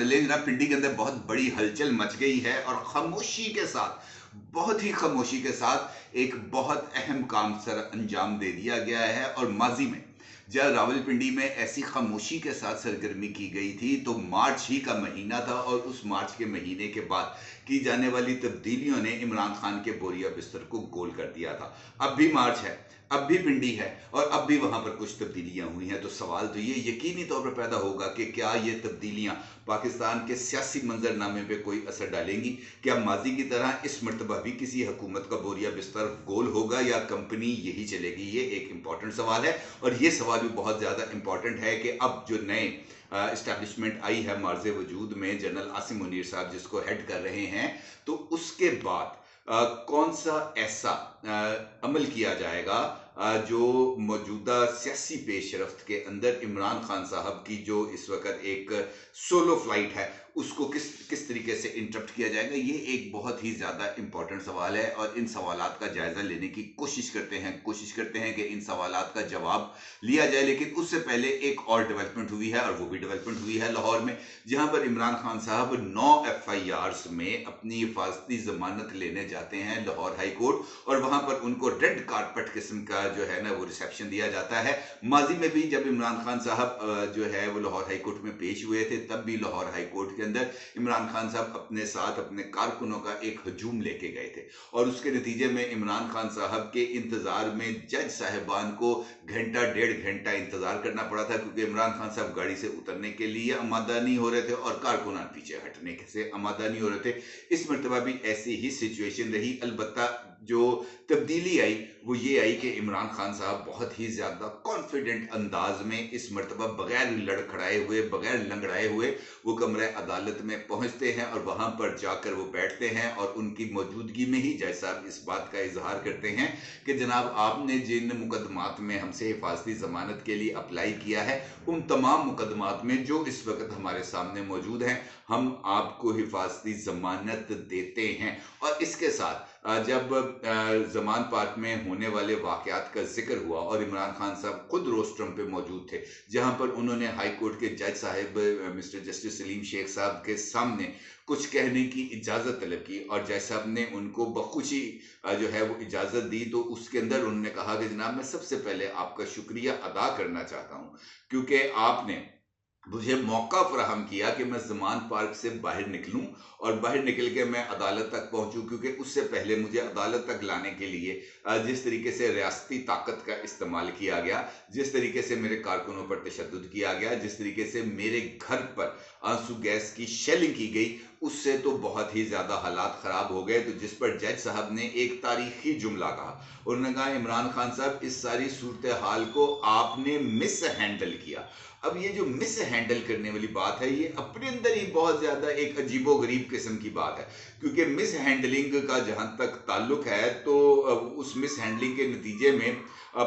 पहले जनाब पिंडी के अंदर बहुत बड़ी हलचल मच गई है और खामोशी के साथ, बहुत ही खामोशी के साथ एक बहुत अहम काम सर अंजाम दे दिया गया है। और माजी में जब रावलपिंडी में ऐसी खामोशी के साथ सरगर्मी की गई थी तो मार्च ही का महीना था और उस मार्च के महीने के बाद की जाने वाली तब्दीलियों ने इमरान खान के बोरिया बिस्तर को गोल कर दिया था। अब भी मार्च है, अब भी पिंडी है और अब भी वहां पर कुछ तब्दीलियां हुई हैं। तो सवाल तो ये यकीनी तौर पर पैदा होगा कि क्या ये तब्दीलियां पाकिस्तान के सियासी मंजरनामे पे कोई असर डालेंगी? क्या माजी की तरह इस मरतबा भी किसी हुकूमत का बोरिया बिस्तर गोल होगा या कंपनी यही चलेगी? ये एक इंपॉर्टेंट सवाल है और ये सवाल भी बहुत ज़्यादा इंपॉर्टेंट है कि अब जो नए इस्टेब्लिशमेंट आई है मार्ज वजूद में, जनरल आसिम मुनीर साहब जिसको हेड कर रहे हैं, तो उसके बाद कौन सा ऐसा अमल किया जाएगा जो मौजूदा सियासी पेशरफ्त के अंदर इमरान खान साहब की जो इस वक्त एक सोलो फ्लाइट है उसको किस तरीके से इंटरप्ट किया जाएगा? ये एक बहुत ही ज़्यादा इंपॉर्टेंट सवाल है और इन सवालात का जायज़ा लेने की कोशिश करते हैं कि इन सवालात का जवाब लिया जाए। लेकिन उससे पहले एक और डेवलपमेंट हुई है और वो भी डेवलपमेंट हुई है लाहौर में, जहां पर इमरान खान साहब 9 FIRs में अपनी हिफाजती जमानत लेने जाते हैं लाहौर हाई कोर्ट और वहां पर उनको रेड कारपेट किस्म का जो है ना वो रिसेप्शन दिया जाता है। माजी में भी जब इमरान खान साहब जो है वो लाहौर हाई कोर्ट में पेश हुए थे तब भी लाहौर हाई कोर्ट के अंदर इमरान खान साहब अपने साथ अपने कारकुनों का एक हजूम लेके गए थे और उसके नतीजे में इमरान खान साहब के इंतजार में जज साहिबान को घंटा 1.5 घंटा इंतजार करना पड़ा था, क्योंकि इमरान खान साहब गाड़ी से उतरने के लिए आमादा नहीं हो रहे थे और कारकुनान पीछे हटने से आमादा नहीं हो रहे थे। इस मरतबा भी ऐसी ही सिचुएशन रही। अलबत्ता जो तब्दीली आई वो ये आई कि इमरान खान साहब बहुत ही ज्यादा कॉन्फिडेंट अंदाज में इस मरतबा बगैर लड़खड़ाए हुए, बगैर लंगड़ाए हुए वो कमरे अदालत में पहुंचते हैं और वहां पर जाकर वो बैठते हैं और उनकी मौजूदगी में ही जज साहब इस बात का इजहार करते हैं कि जनाब आपने जिन मुकदमात में हमसे हिफाजती जमानत के लिए अप्लाई किया है उन तमाम मुकदमात में जो इस वक्त हमारे सामने मौजूद हैं हम आपको हिफाजती जमानत देते हैं। और इसके साथ जब जमान पार्क में होने वाले वाकयात का जिक्र हुआ और इमरान खान साहब खुद रोस्ट्रम पे मौजूद थे, जहां पर उन्होंने हाई कोर्ट के जज साहब मिस्टर जस्टिस सलीम शेख साहब के सामने कुछ कहने की इजाजत तलब की और जज साहब ने उनको बखुशी जो है वो इजाजत दी, तो उसके अंदर उन्होंने कहा कि जनाब मैं सबसे पहले आपका शुक्रिया अदा करना चाहता हूं क्योंकि आपने मुझे मौका फराहम किया कि मैं जमान पार्क से बाहर निकलूं और बाहर निकल के मैं अदालत तक पहुंचूं, क्योंकि उससे पहले मुझे अदालत तक लाने के लिए जिस तरीके से रियासती ताकत का इस्तेमाल किया गया, जिस तरीके से मेरे कारकुनों पर तशद्दुद किया गया, जिस तरीके से मेरे घर पर आंसू गैस की शेलिंग की गई, उससे तो बहुत ही ज्यादा हालात खराब हो गए। तो जिस पर जज साहब ने एक तारीखी जुमला कहा, उन्होंने कहा इमरान खान साहब इस सारी सूरत हाल को आपने मिस हैंडल किया। अब ये जो मिस हैंडल करने वाली बात है ये अपने अंदर ही बहुत ज्यादा एक अजीबो गरीब किस्म की बात है, क्योंकि मिस हैंडलिंग का जहां तक ताल्लुक है तो उस मिस हैंडलिंग के नतीजे में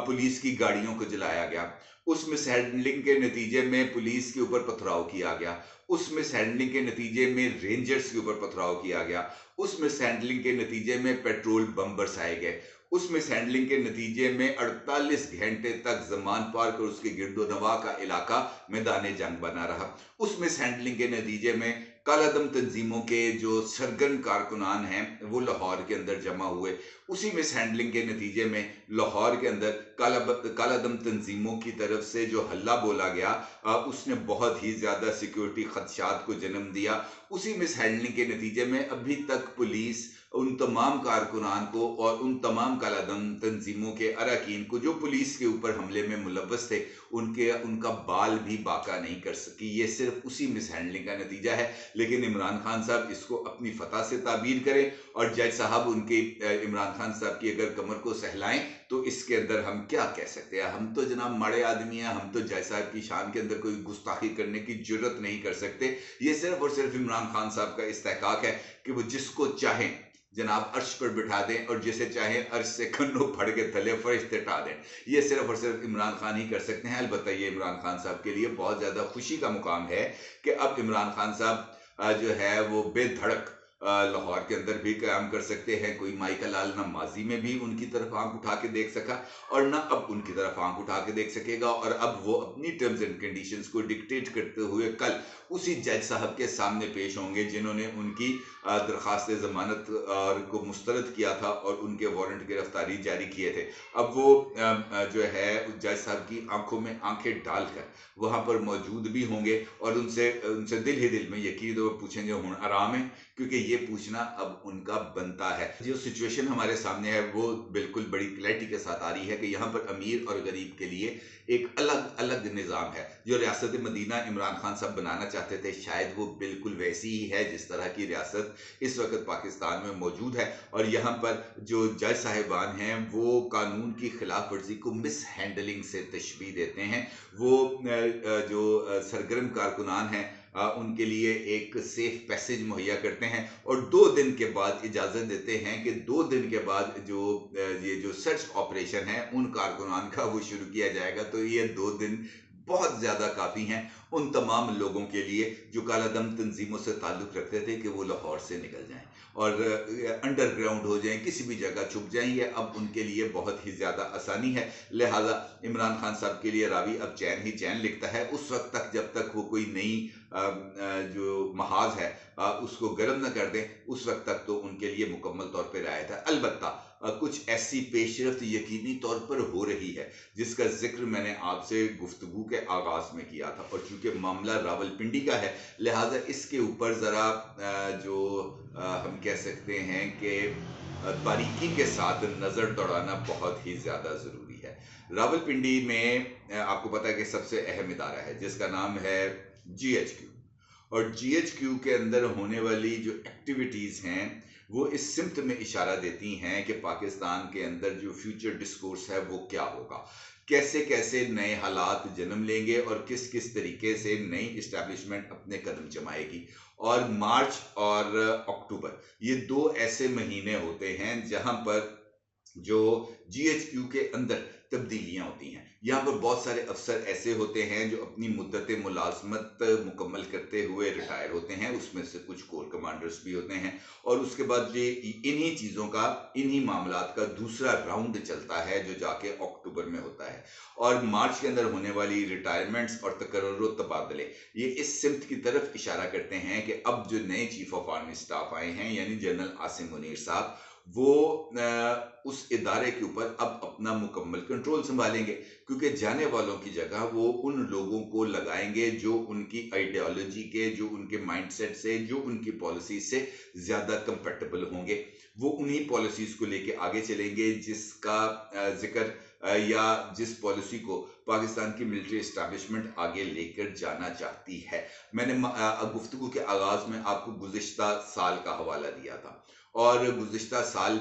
पुलिस की गाड़ियों को जलाया गया, उस मिस हैंडलिंग के नतीजे में पुलिस के ऊपर पथराव किया गया, उस मिस हैंडलिंग के नतीजे में रेंजर्स के ऊपर पथराव किया गया, उस मिस हैंडलिंग के नतीजे में पेट्रोल बम बरसाए गए, उस मिस हैंडलिंग के नतीजे में 48 घंटे तक जमान पार्क और उसके गिरदोनवा का इलाका मैदान जंग बना रहा। उस मिस हैंडलिंग के नतीजे में कालादम तंजीमों के जो सरगर्म कारकुनान हैं वो लाहौर के अंदर जमा हुए। उसी मिस हैंडलिंग के नतीजे में लाहौर के अंदर कालादम तंजीमों की तरफ से जो हल्ला बोला गया उसने बहुत ही ज्यादा सिक्योरिटी खदशात को जन्म दिया। उसी मिस हैंडलिंग के नतीजे में अभी तक पुलिस उन तमाम कारकुनान को और उन तमाम कालादम तंजीमों के अरकान को जो पुलिस के ऊपर हमले में मुलव्वस थे उनका बाल भी बाका नहीं कर सकी। ये सिर्फ उसी मिस हैंडलिंग का नतीजा है। लेकिन इमरान खान साहब इसको अपनी फतह से ताबीर करें और जज साहब उनके इमरान खान साहब की अगर कमर को सहलाएं तो इसके अंदर हम क्या कह सकते हैं? हम तो जनाब माड़े आदमी हैं, हम तो जज साहब की शान के अंदर कोई गुस्ताखी करने की जुर्रत नहीं कर सकते। ये सिर्फ और सिर्फ इमरान खान साहब का इस्तेहकाक है कि वो जिसको चाहें जनाब अर्श पर बिठा दें और जिसे चाहे अर्श से खन्नो फड़ के थले फरिश्ते टा दें। ये सिर्फ और सिर्फ इमरान खान ही कर सकते हैं। अलबत्ता ये इमरान खान साहब के लिए बहुत ज्यादा खुशी का मुकाम है कि अब इमरान खान साहब जो है वो बेधड़क लाहौर के अंदर भी क़याम कर सकते हैं। कोई माइका लाल ना माजी में भी उनकी तरफ आंख उठा के देख सका और ना अब उनकी तरफ आंख उठा के देख सकेगा, और अब वो अपनी टर्म्स एंड कंडीशंस को डिक्टेट करते हुए कल उसी जज साहब के सामने पेश होंगे जिन्होंने उनकी दरख्वास्त ज़मानत को मुस्तरद किया था और उनके वारंट गिरफ्तारी जारी किए थे। अब वो जो है जज साहब की आंखों में आंखें डालकर वहां पर मौजूद भी होंगे और उनसे उनसे दिल ही दिल में यकीन वो पूछेंगे हुण आराम है, क्योंकि ये पूछना अब उनका बनता है। जो सिचुएशन हमारे सामने है वो बिल्कुल बड़ी क्लैरिटी के साथ आ रही है कि यहाँ पर अमीर और गरीब के लिए एक अलग अलग निज़ाम है। जो रियासत मदीना इमरान खान साहब बनाना चाहते थे शायद वो बिल्कुल वैसी ही है जिस तरह की रियासत इस वक्त पाकिस्तान में मौजूद है, और यहाँ पर जो जज साहिबान हैं वो कानून की खिलाफ वर्जी को मिस हैंडलिंग से तशबीह देते हैं। वो जो सरगर्म कारकुनान हैं उनके लिए एक सेफ पैसेज मुहैया करते हैं और 2 दिन के बाद इजाज़त देते हैं कि 2 दिन के बाद जो ये जो सर्च ऑपरेशन है उन कारकुनान का वो शुरू किया जाएगा। तो ये 2 दिन बहुत ज़्यादा काफ़ी हैं उन तमाम लोगों के लिए जो कालादम तंजीमों से ताल्लुक़ रखते थे कि वो लाहौर से निकल जाएं और अंडरग्राउंड हो जाएं, किसी भी जगह छुप जाएं। ये अब उनके लिए बहुत ही ज़्यादा आसानी है। लिहाजा इमरान खान साहब के लिए रावी अब चैन ही चैन लिखता है उस वक्त तक जब तक वो कोई नई जो महाज है उसको गर्म न कर दें, उस वक्त तक तो उनके लिए मुकम्मल तौर पर रियायत है। अलबत्ता कुछ ऐसी पेशरफ्त यकीनी तौर पर हो रही है जिसका जिक्र मैंने आपसे गुफ्तगू के आगाज में किया था, और चूंकि मामला रावलपिंडी का है लिहाजा इसके ऊपर ज़रा जो हम कह सकते हैं कि बारीकी के साथ नज़र दौड़ाना बहुत ही ज़्यादा ज़रूरी है। रावलपिंडी में आपको पता है कि सबसे अहम इदारा है जिसका नाम है GHQ, और GHQ के अंदर होने वाली जो एक्टिविटीज़ हैं वो इस सिमत में इशारा देती हैं कि पाकिस्तान के अंदर जो फ्यूचर डिस्कोर्स है वो क्या होगा, कैसे कैसे नए हालात जन्म लेंगे और किस किस तरीके से नई इस्टेब्लिशमेंट अपने कदम जमाएगी। और मार्च और अक्टूबर ये 2 ऐसे महीने होते हैं जहां पर जो GHQ के अंदर तब्दीलियां होती हैं। यहाँ पर बहुत सारे अफसर ऐसे होते हैं जो अपनी मुद्दत मुलाजमत मुकम्मल करते हुए रिटायर होते हैं, उसमें से कुछ कोर कमांडर्स भी होते हैं, और उसके बाद ये इन्हीं चीज़ों का इन्हीं मामलात का दूसरा राउंड चलता है जो जाके अक्टूबर में होता है। और मार्च के अंदर होने वाली रिटायरमेंट्स और तकर्रुर तबादले ये इस सिमत की तरफ इशारा करते हैं कि अब जो नए चीफ ऑफ आर्मी स्टाफ आए हैं यानी जनरल आसिम मुनीर साहब वो उस इदारे के ऊपर अब अपना मुकम्मल कंट्रोल संभालेंगे, क्योंकि जाने वालों की जगह वो उन लोगों को लगाएंगे जो उनकी आइडियोलॉजी के, जो उनके माइंडसेट से, जो उनकी पॉलिसी से ज़्यादा कंपेटेबल होंगे। वो उन्हीं पॉलिसीज़ को लेके आगे चलेंगे जिसका जिक्र या जिस पॉलिसी को पाकिस्तान की मिलिट्री इस्टेब्लिशमेंट आगे लेकर जाना चाहती है। मैंने गुफ्तगू के आगाज़ में आपको गुज़िश्ता साल का हवाला दिया था, और गुज़िश्ता साल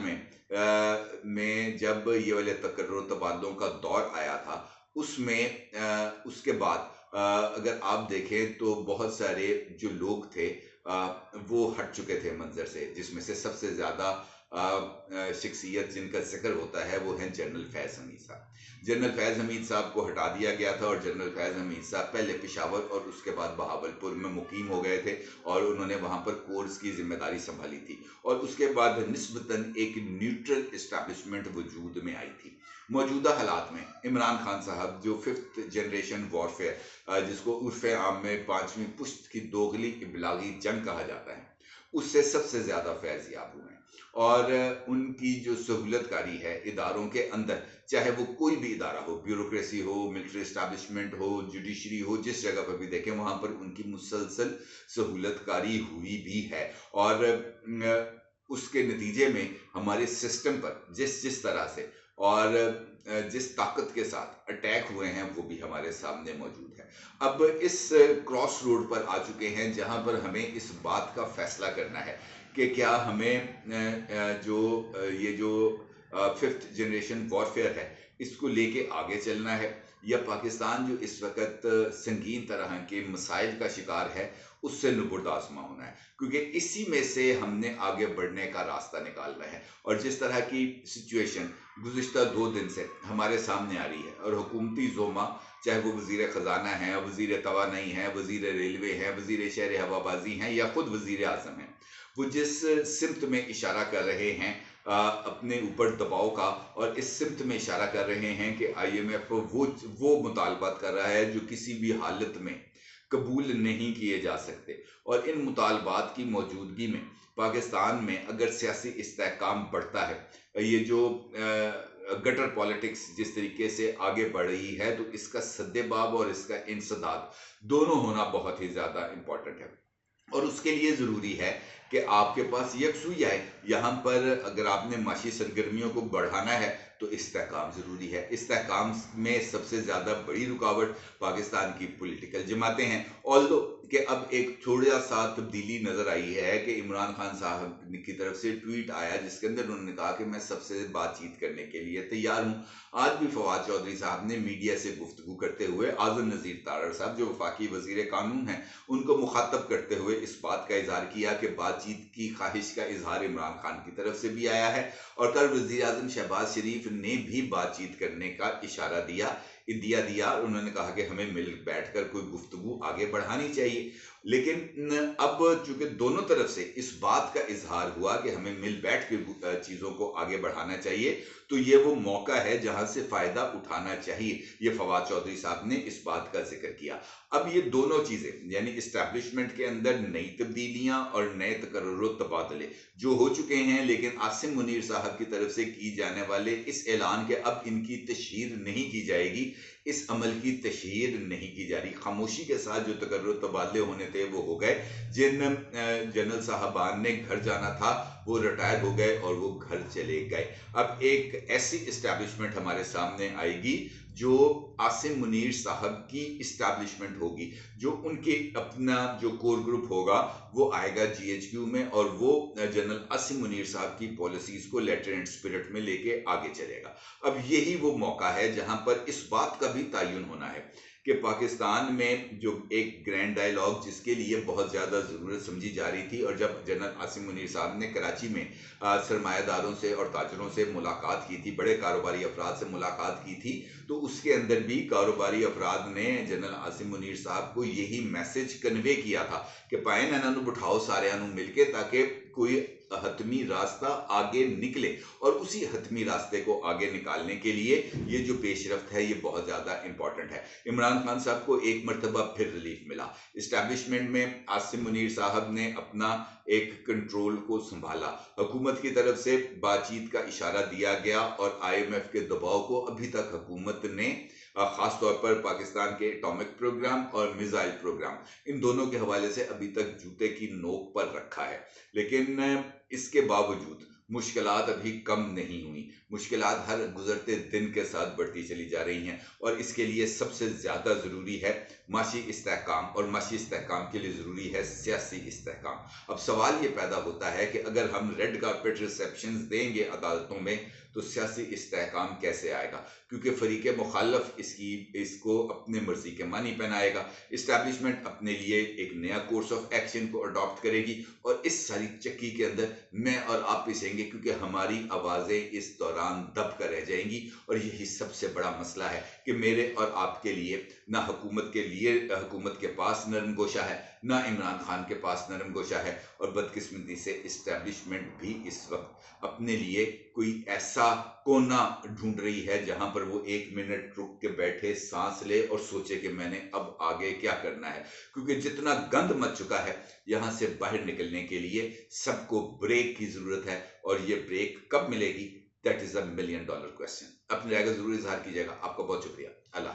में जब ये वाले तकर्रुर तबादलों का दौर आया था उसमें उसके बाद अगर आप देखें तो बहुत सारे जो लोग थे वो हट चुके थे मंजर से, जिसमें से सबसे ज़्यादा शख्सियत जिनका जिक्र होता है वो है जनरल फैज़ हमीद साहब। जनरल फैज़ हमीद साहब को हटा दिया गया था और जनरल फैज़ हमीद साहब पहले पेशावर और उसके बाद बहावलपुर में मुकीम हो गए थे और उन्होंने वहाँ पर कोर्स की जिम्मेदारी संभाली थी, और उसके बाद निस्बतन एक न्यूट्रल इस्टेब्लिशमेंट वजूद में आई थी। मौजूदा हालात में इमरान खान साहब जो 5th जनरेशन वॉरफेयर जिसको उर्फ़े आम में 5वीं पुश्त की दोगली इबलागी जंग कहा जाता है उससे सबसे ज़्यादा फैज़ याब हुए हैं, और उनकी जो सहूलतकारी है इदारों के अंदर, चाहे वो कोई भी इदारा हो, ब्यूरोक्रेसी हो, मिलिट्री इस्टेब्लिशमेंट हो, जुडिशरी हो, जिस जगह पर भी देखें वहाँ पर उनकी मुसलसल सहूलतकारी हुई भी है। और उसके नतीजे में हमारे सिस्टम पर जिस जिस तरह से और जिस ताकत के साथ अटैक हुए हैं वो भी हमारे सामने मौजूद है। अब इस क्रॉस रोड पर आ चुके हैं जहां पर हमें इस बात का फैसला करना है कि क्या हमें ये जो 5th जनरेशन वॉरफेयर है इसको लेके आगे चलना है, या पाकिस्तान जो इस वक्त संगीन तरह के मसाइल का शिकार है उससे नुबुर्दासमा होना है, क्योंकि इसी में से हमने आगे बढ़ने का रास्ता निकालना है। और जिस तरह की सिचुएशन गुज़िश्ता 2 दिन से हमारे सामने आ रही है और हुकूमती ज़ोमा, चाहे वो वज़ीर ख़जाना हैं, वज़ीर तवानाई हैं, वज़ीर रेलवे हैं, वज़ीर शहर हवाबाजी हैं या ख़ुद वज़ीर आज़म हैं, वो जिस सिमत में इशारा कर रहे हैं अपने ऊपर दबाव का, और इस सिमत में इशारा कर रहे हैं कि IMF वो मुतालबात कर रहा है जो किसी भी हालत में कबूल नहीं किए जा सकते। और इन मुतालबात की मौजूदगी में पाकिस्तान में अगर सियासी इस्तेहकाम बढ़ता है, ये जो गटर पॉलिटिक्स जिस तरीके से आगे बढ़ रही है, तो इसका सद्देबाब और इसका इंसदाद दोनों होना बहुत ही ज़्यादा इम्पोर्टेंट है। और उसके लिए ज़रूरी है कि आपके पास यकसुई आए। यहाँ पर अगर आपने माशी सरगर्मियों को बढ़ाना है तो इस्तेहकाम ज़रूरी है। इस्तेहकाम में सबसे ज़्यादा बड़ी रुकावट पाकिस्तान की पॉलिटिकल जमातें हैं। ऑल्दो कि अब एक थोड़ा सा तब्दीली नज़र आई है कि इमरान खान साहब की तरफ से ट्वीट आया जिसके अंदर उन्होंने कहा कि मैं सबसे बातचीत करने के लिए तैयार हूँ। आज भी फवाद चौधरी साहब ने मीडिया से गुफ्तगू करते हुए आज़म नज़ीर तारड़ साहब जो वफाकी वज़ीर कानून हैं उनको मुखातब करते हुए इस बात का इजहार किया कि बातचीत की ख्वाहिश का इजहार इमरान खान की तरफ से भी आया है, और कल वज़ीर आज़म शहबाज शरीफ ने भी बातचीत करने का इशारा दिया। उन्होंने कहा कि हमें मिल बैठकर कोई गुफ्तगू आगे बढ़ानी चाहिए। लेकिन अब चूंकि दोनों तरफ से इस बात का इजहार हुआ कि हमें मिल बैठ के चीज़ों को आगे बढ़ाना चाहिए, तो ये वो मौका है जहां से फायदा उठाना चाहिए। ये फवाद चौधरी साहब ने इस बात का जिक्र किया। अब ये दोनों चीजें यानी इस्टेब्लिशमेंट के अंदर नई तब्दीलियां और नए तकर्रुर तबादले जो हो चुके हैं, लेकिन आसिम मुनीर साहब की तरफ से की जाने वाले इस ऐलान के अब इनकी तशहीर नहीं की जाएगी, इस अमल की तशहीर नहीं की जा रही। खामोशी के साथ जो तकर्रुर तबादले होने थे वो हो गए। जिन जनरल साहबान ने घर जाना था वो रिटायर हो गए और वो घर चले गए। अब एक ऐसी इस्टेब्लिशमेंट हमारे सामने आएगी जो आसिम मुनीर साहब की इस्टेब्लिशमेंट होगी, जो उनके अपना जो कोर ग्रुप होगा वो आएगा GHQ में, और वो जनरल आसिम मुनीर साहब की पॉलिसीज को लेटर एंड स्पिरिट में लेके आगे चलेगा। अब यही वो मौका है जहां पर इस बात का भी तयन होना है कि पाकिस्तान में जो एक ग्रैंड डायलॉग जिसके लिए बहुत ज़्यादा ज़रूरत समझी जा रही थी, और जब जनरल आसिम मुनीर साहब ने कराची में सरमायादारों से और ताजरों से मुलाकात की थी, बड़े कारोबारी अफराद से मुलाकात की थी, तो उसके अंदर भी कारोबारी अफराद ने जनरल आसिम मुनीर साहब को यही मैसेज कन्वे किया था कि पाए ना बिठाओ सारे मिल के, ताकि कोई हतमी रास्ता आगे निकले। और उसी हतमी रास्ते को आगे निकालने के लिए ये जो पेशरफ्त है ये बहुत ज़्यादा इंपॉर्टेंट है। इमरान खान साहब को एक मरतबा फिर रिलीफ मिला। इस्टेब्लिशमेंट में आसिम मुनीर साहब ने अपना एक कंट्रोल को संभाला, हुकूमत की तरफ से बातचीत का इशारा दिया गया, और IMF के दबाव को अभी तक हुकूमत ने खास तौर पर पाकिस्तान के एटॉमिक प्रोग्राम और मिसाइल प्रोग्राम, इन दोनों के हवाले से अभी तक जूते की नोक पर रखा है। लेकिन इसके बावजूद मुश्किलात अभी कम नहीं हुई। मुश्किलात हर गुजरते दिन के साथ बढ़ती चली जा रही हैं, और इसके लिए सबसे ज़्यादा ज़रूरी है माशी इस्तेहकाम, और माशी इस्तेहकाम के लिए ज़रूरी है सियासी इस्तेहकाम। अब सवाल ये पैदा होता है कि अगर हम रेड कारपेट रिसेप्शंस देंगे अदालतों में तो सियासी इस्तेहकाम कैसे आएगा, क्योंकि फरीक मुखालफ इसको अपने मर्जी के मानी पहनाएगा। इस्टेब्लिशमेंट अपने लिए एक नया कोर्स ऑफ एक्शन को अडॉप्ट करेगी, और इस सारी चक्की के अंदर मैं और आप पिसेंगे, क्योंकि हमारी आवाज़ें इस दौरान दब कर रह जाएंगी। और यही सबसे बड़ा मसला है कि मेरे और आपके लिए ना हुकूमत के पास नरम गोशा है, ना इमरान खान के पास नरम गोशा है, और बदकिस्मती से इस्टेब्लिशमेंट भी इस वक्त अपने लिए कोई ऐसा कोना ढूंढ रही है जहां पर वो 1 मिनट रुक के बैठे, सांस ले और सोचे कि मैंने अब आगे क्या करना है। क्योंकि जितना गंद मच चुका है, यहां से बाहर निकलने के लिए सबको ब्रेक की जरूरत है, और ये ब्रेक कब मिलेगी, दैट इज $1 मिलियन क्वेश्चन। अपनी राय का जरूर इजहार कीजिएगा। आपका बहुत शुक्रिया। अल्लाह।